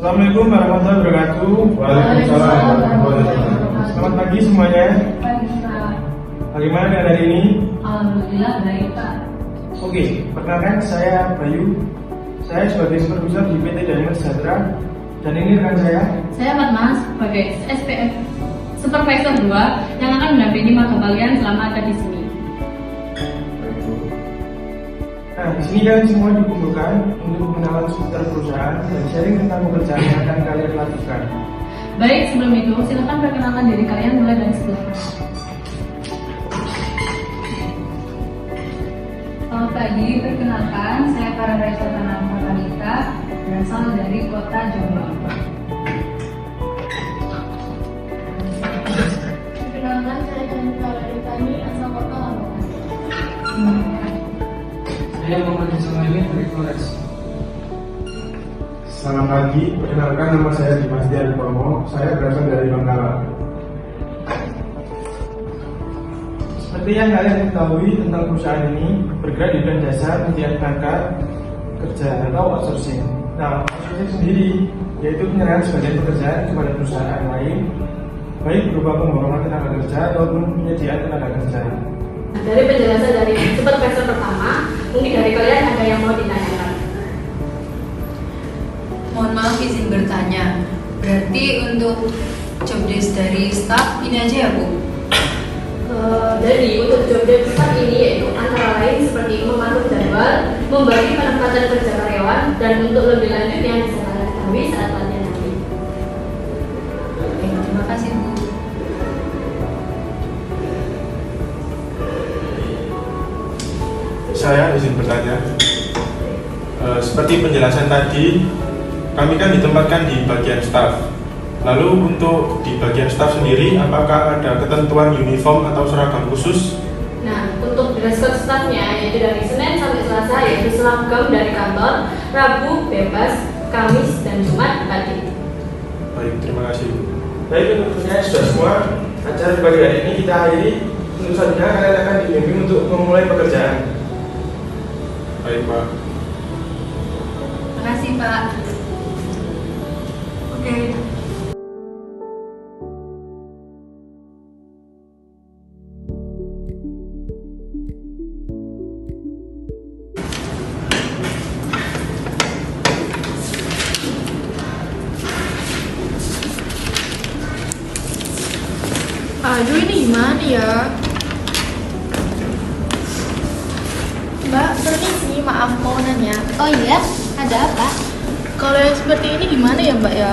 Assalamualaikum warahmatullahi wabarakatuh. Waalaikumsalam warahmatullahi wabarakatuh. Selamat pagi semuanya. Pagi, Pak. Bagaimana dengan hari ini? Alhamdulillah baik, Pak. Oke, perkenalkan saya Bayu. Saya sebagai supervisor di PT Diamond Sejahtera. Dan ini rekan saya. Saya Fatma sebagai SPF Supervisor 2 yang akan mendampingi mata kalian selama ada di sini. Nah, di sini kalian semua dikumpulkan untuk mengenal seputar perusahaan dan sharing tentang pekerjaan yang akan kalian lakukan. Baik, sebelum itu silakan perkenalkan diri kalian mulai dari sebelah. Selamat pagi, perkenalkan saya Farah Sultana Martanita, berasal dari kota Jombang. Perkenalkan saya Kanita Ritani, asal kota Lamongan. Saya Muhammad Ismail dari Flores. Selamat pagi, perkenalkan nama saya Dimas Dian Promo. Saya berasal dari Bangkalan. Seperti yang kalian ketahui tentang perusahaan ini bergerak di bidang jasa pencarian bakat kerja atau outsourcing. Nah, outsourcing sendiri yaitu penyerahan sebagian pekerjaan kepada perusahaan lain, baik berupa pemborongan tenaga kerja ataupun penyediaan tenaga kerja. Dari penjelasan dari supervisor pertama, mungkin dari kalian ada yang mau ditanyakan? Mohon maaf izin bertanya, berarti untuk job desk dari staff ini aja ya Bu? Jadi untuk job desk staff ini yaitu antara lain seperti mengatur jadwal, membagi penempatan kerja karyawan, dan untuk lebih lanjut yang bisa kalian ketahui saat latihan nanti. Oke, terima kasih Bu. Saya izin bertanya, seperti penjelasan tadi, kami kan ditempatkan di bagian staff. Lalu untuk di bagian staff sendiri, apakah ada ketentuan uniform atau seragam khusus? Nah, untuk dress code staffnya yaitu dari Senin sampai Selasa yaitu seragam dari kantor, Rabu bebas, Kamis dan Jumat batik. Baik, terima kasih. Baik, tentunya sudah semua. Acara pagi hari ini kita akhiri. Tentu saja kalian akan dibimbing untuk memulai pekerjaan. Baik, Pak. Terima kasih Pak. Oke. Aduh, ini gimana ya? Mbak, permisi, maaf mau nanya. Oh iya, ada apa? Kalau yang seperti ini gimana ya Mbak ya?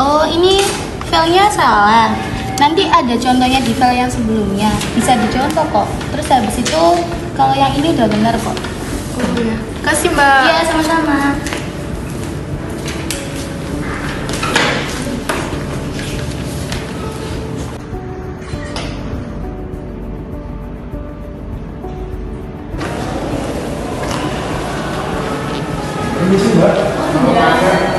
Oh, ini filenya salah. Nanti ada contohnya di file yang sebelumnya. Bisa dicontoh kok. Terus habis itu kalau yang ini udah benar kok. Oh ya, kasih Mbak. Iya, sama-sama. Permisi Mbak,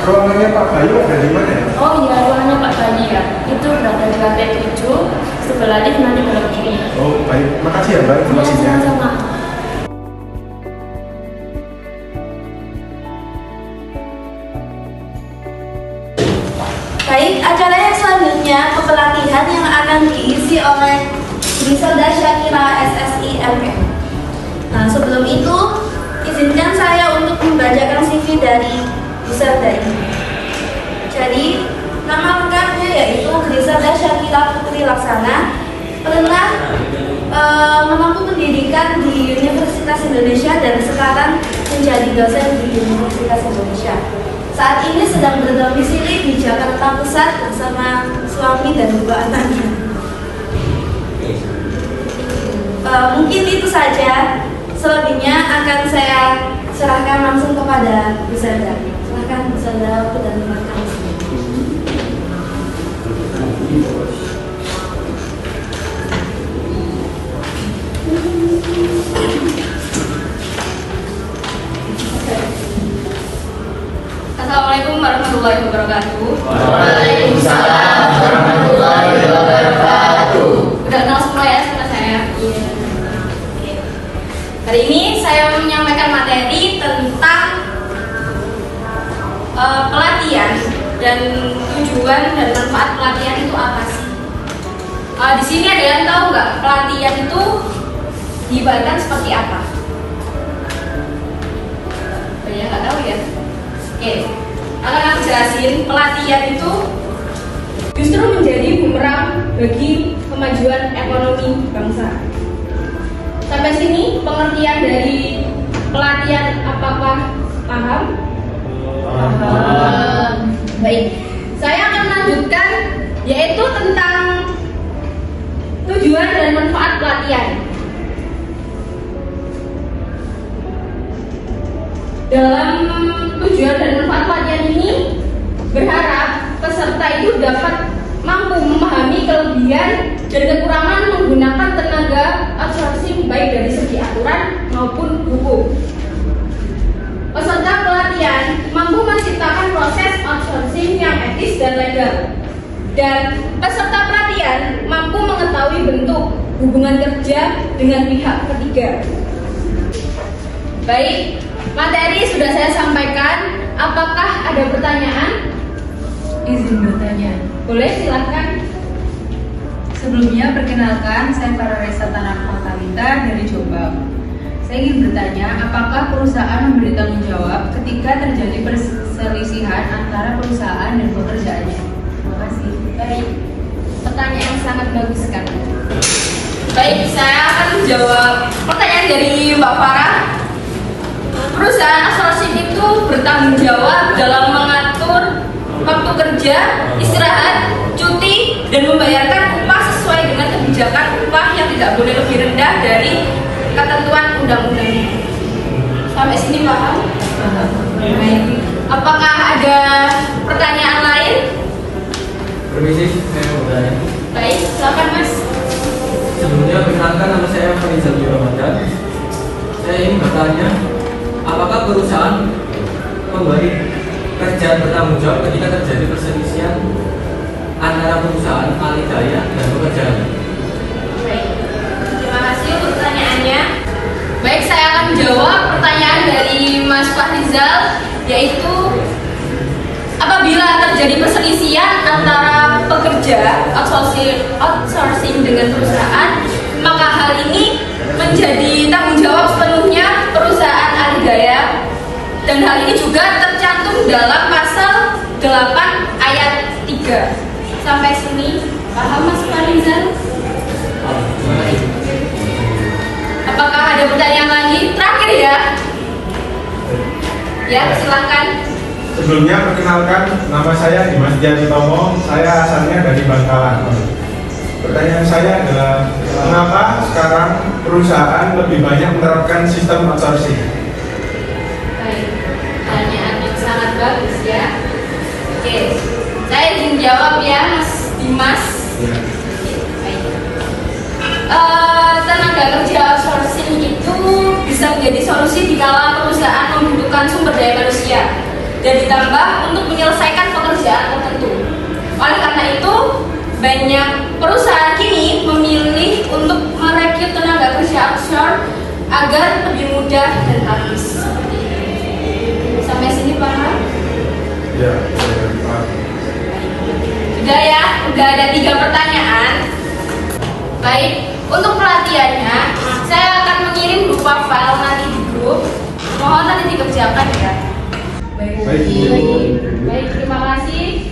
ruangannya Pak Bayu ada di mana ya? Oh iya, ruangannya Pak Bani ya. Itu berada di lantai 7, sebelah lift nanti belok kiri. Oh baik, makasih ya Mbak Iya, informasinya. sama-sama. Baik, acara yang selanjutnya kepelatihan yang akan diisi oleh Griselda Syakira SSI LPM. Nah, sebelum itu izinkan saya untuk membacakan CV dari Griselda ini. Jadi, nama lengkapnya yaitu Griselda Syakira Putri Laksana, pernah menempuh pendidikan di Universitas Indonesia dan sekarang menjadi dosen di Universitas Indonesia. Saat ini sedang berdomisili di Jakarta Pusat bersama suami dan dua anaknya. Mungkin itu saja. Selebihnya akan saya serahkan langsung kepada Bu Zelda. Silahkan Bu Zelda, waktu dan tempat kami. Assalamualaikum warahmatullahi wabarakatuh. Waalaikumsalam warahmatullahi wabarakatuh. Udah kenal semua ya sama saya? Iya. Oke. Hari ini saya menyampaikan materi tentang pelatihan dan tujuan dan manfaat pelatihan itu apa sih? Di sini ada yang tahu nggak pelatihan itu diibaratkan seperti apa? Banyak nggak tahu ya? Oke, akan aku jelasin. Pelatihan itu justru menjadi bumerang bagi kemajuan ekonomi bangsa. Sampai sini pengertian dari pelatihan apakah paham? Baik, saya akan lanjutkan yaitu tentang tujuan dan manfaat pelatihan. Dalam tujuan dan manfaat pelatihan ini berharap peserta itu dapat mampu memahami kelebihan dan kekurangan menggunakan tenaga outsourcing baik dari segi aturan maupun hukum. Peserta pelatihan mampu menciptakan proses outsourcing yang etis dan legal. Dan peserta pelatihan mampu mengetahui bentuk hubungan kerja dengan pihak ketiga. Baik, materi sudah saya sampaikan. Apakah ada pertanyaan? Izin bertanya. Boleh, silahkan. Sebelumnya perkenalkan, saya Fararesa Tanah Fatalita dari Jombang. Saya ingin bertanya, apakah perusahaan memberi tanggung jawab ketika terjadi perselisihan antara perusahaan dan pekerjaannya? Terima kasih. Baik, pertanyaan yang sangat bagus sekali. Baik, saya akan menjawab pertanyaan dari Mbak Farah. Perusahaan outsourcing itu bertanggung jawab dalam mengatur waktu kerja, istirahat, cuti, dan membayarkan upah sesuai dengan kebijakan upah yang tidak boleh lebih rendah dari ketentuan undang-undang. Sampai sini paham? Baik. Apakah ada pertanyaan lain? Permisi, saya mau bertanya. Baik, silakan Mas. Sebelumnya perkenalkan, nama saya Farizal Ramadan. Saya ingin bertanya, apakah perusahaan memberi kerja bertanggung jawab ketika terjadi perselisihan antara perusahaan alih daya dan pekerjaan? Baik, terima kasih untuk pertanyaannya. Baik, saya akan menjawab pertanyaan dari Mas Fahrizal, yaitu apabila terjadi perselisihan antara pekerja outsourcing dengan perusahaan, maka hal ini menjadi tanggung jawab sepenuhnya perusahaan alih daya, dan hal ini juga tercantum dalam pasal 8 ayat 3. Sampai sini paham Mas Fahrizal? Apakah ada pertanyaan lagi? Terakhir ya. Ya, silakan. Sebelumnya perkenalkan, nama saya Dimas Dianitomo, saya asalnya dari Bangkalan. Pertanyaan saya adalah, mengapa sekarang perusahaan lebih banyak menerapkan sistem outsourcing? Baik, pertanyaan yang sangat bagus ya. Oke, saya izin jawab ya Mas Dimas. Ya. Baik. Tenaga kerja outsourcing itu bisa menjadi solusi dikala perusahaan membutuhkan sumber daya manusia dan ditambah untuk menyelesaikan pekerjaan tertentu. Oleh karena itu, banyak perusahaan kini memilih untuk merekrut tenaga kerja offshore agar lebih mudah dan praktis. Sampai sini paham? Ya, Pak. Sudah ya, udah ada 3 pertanyaan. Baik, untuk pelatihannya saya akan mengirim berupa file nanti di grup. Mohon nanti dikerjakan ya. Baik, terima kasih.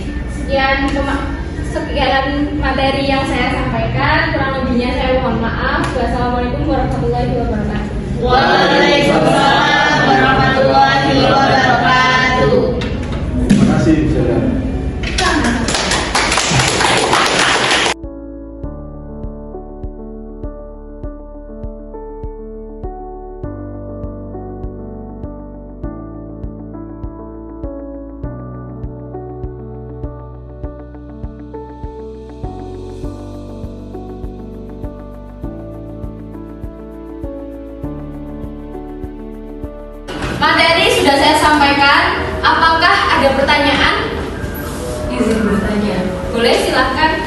Sekian materi yang saya sampaikan. Kurang lebihnya saya mohon maaf. Wassalamualaikum warahmatullahi wabarakatuh. Waalaikumsalam warahmatullahi wabarakatuh. Terima kasih, saudara. Materi sudah saya sampaikan. Apakah ada pertanyaan? Izin bertanya. Boleh, silahkan.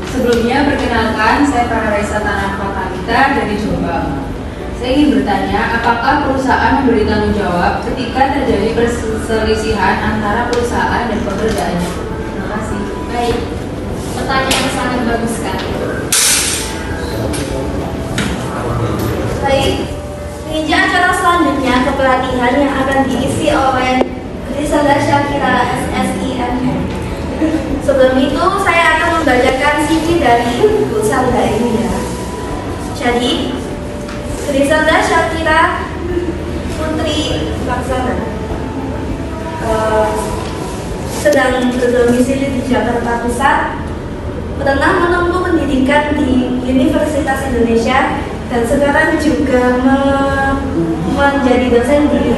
Sebelumnya perkenalkan, saya Fararesa Tanah Fatalita dari Jombang. Saya ingin bertanya, apakah perusahaan memberi tanggung jawab ketika terjadi perselisihan antara perusahaan dan pekerjaannya? Terima kasih. Baik, pertanyaan yang sangat bagus sekali. Baik, menuju acara selanjutnya kepelatihan yang akan diisi oleh Griselda Syakira SSIMM. Sebelum itu saya akan membacakan CV dari Bu Salda ini ya. Jadi, Griselda Syakira Putri Laksana sedang berdomisili di Jakarta Pusat, pernah menempuh pendidikan di Universitas Indonesia dan sekarang juga menjadi dosen di